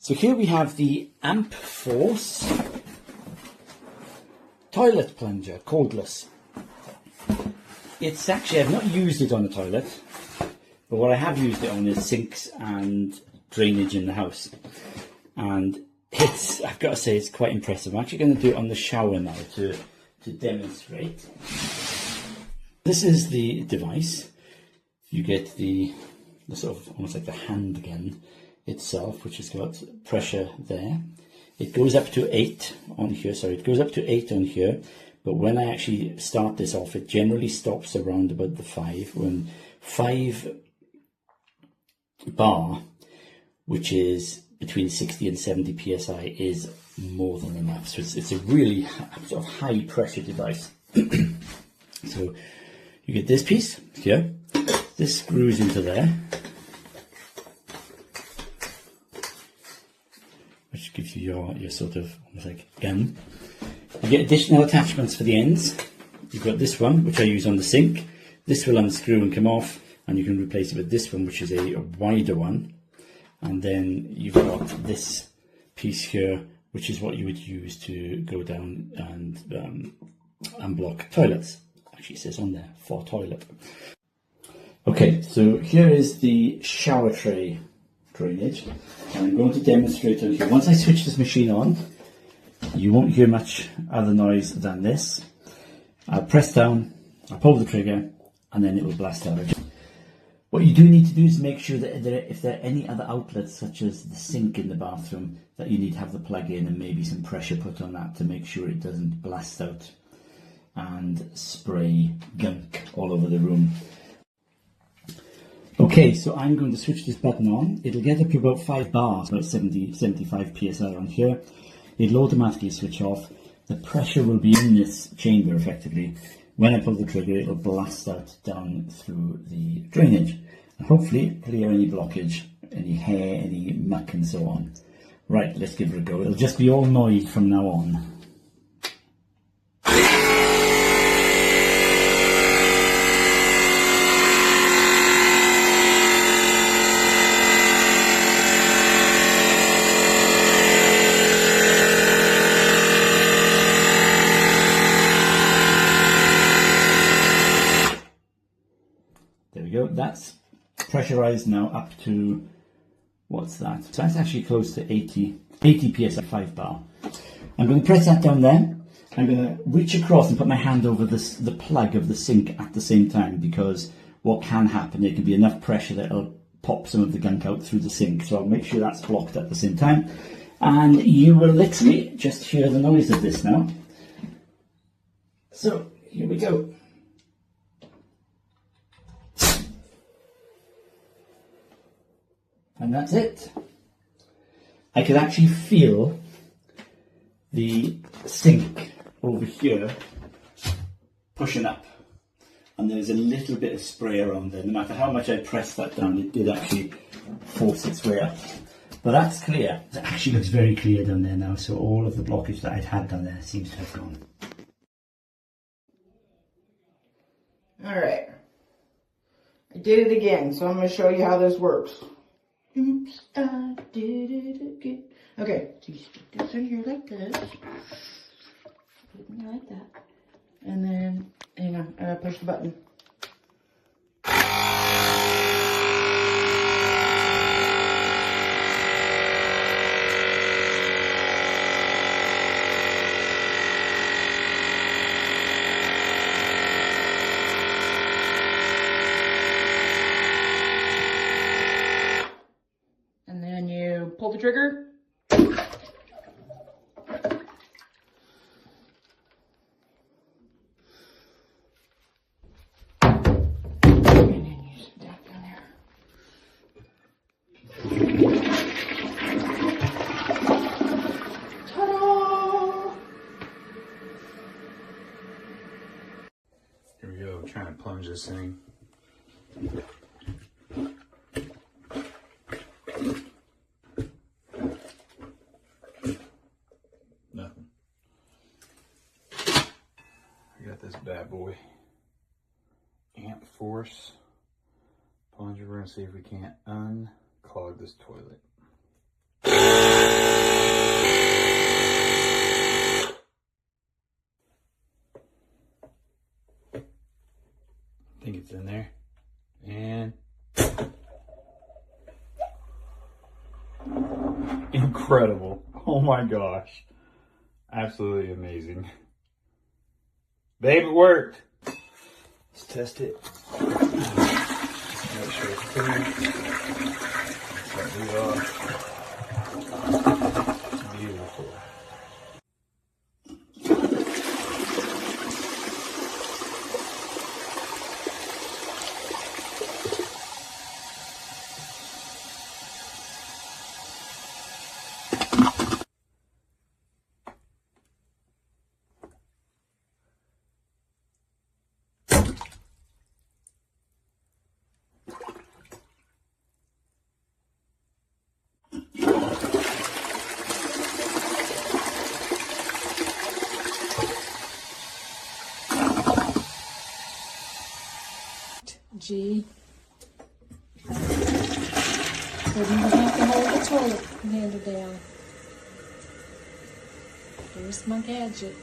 So here we have the AMPFORCE toilet plunger, cordless. It's actually, I've not used it on a toilet, but what I have used it on is sinks and drainage in the house. And it's, I've got to say, it's quite impressive. I'm actually going to do it on the shower now to demonstrate. This is the device. You get the sort of almost like the hand gun itself, which has got pressure there. It goes up to 8 on here, sorry, it goes up to 8 on here, but when I actually start this off, it generally stops around about the 5. When 5 bar, which is between 60 and 70 psi, is more than enough. So it's a really sort of high pressure device. So you get this piece here, this screws into there, which gives you your sort of almost like gun. You get additional attachments for the ends. You've got this one, which I use on the sink. This will unscrew and come off, and you can replace it with this one, which is a wider one. And then you've got this piece here, which is what you would use to go down and unblock toilets. Actually, it says on there, for toilet. Okay, so here is the shower tray drainage. And I'm going to demonstrate on here. Once I switch this machine on, you won't hear much other noise than this. I'll press down, I'll pull the trigger, and then it will blast out. What you do need to do is make sure that if there are any other outlets, such as the sink in the bathroom, that you need to have the plug in and maybe some pressure put on that to make sure it doesn't blast out and spray gunk all over the room. Okay, so I'm going to switch this button on. It'll get up to about 5 bars, about 75 psi on here. It'll automatically switch off. The pressure will be in this chamber effectively. When I pull the trigger, it'll blast out down through the drainage and hopefully clear any blockage, any hair, any muck and so on. Right, let's give it a go. It'll just be all noise from now on. There we go, that's pressurized now up to, what's that? So that's actually close to 80 psi, 5 bar. I'm going to press that down there. I'm going to reach across and put my hand over the plug of the sink at the same time, because what can happen, there can be enough pressure that it'll pop some of the gunk out through the sink. So I'll make sure that's blocked at the same time. And you will literally just hear the noise of this now. So here we go. And that's it. I can actually feel the sink over here pushing up. And there's a little bit of spray around there. No matter how much I pressed that down, it did actually force its way up. But that's clear. It actually looks very clear down there now. So all of the blockage that I'd had down there seems to have gone. All right. I did it again, so I'm going to show you how this works. Oops, I did it again. Okay, so you stick this in here like this. Put it like that. And then, push the button. Pull the trigger. And then you sit down there. Ta-da! Here we go, trying to plunge this thing. Nothing. I got this bad boy. AMPFORCE plunger. We're gonna see if we can't unclog this toilet. incredible. Oh my gosh. Absolutely amazing. Babe, it worked. Let's test it. Make sure it's clean. Shut these off. It's beautiful. G. So you have to hold the toilet handle down. There's my gadget.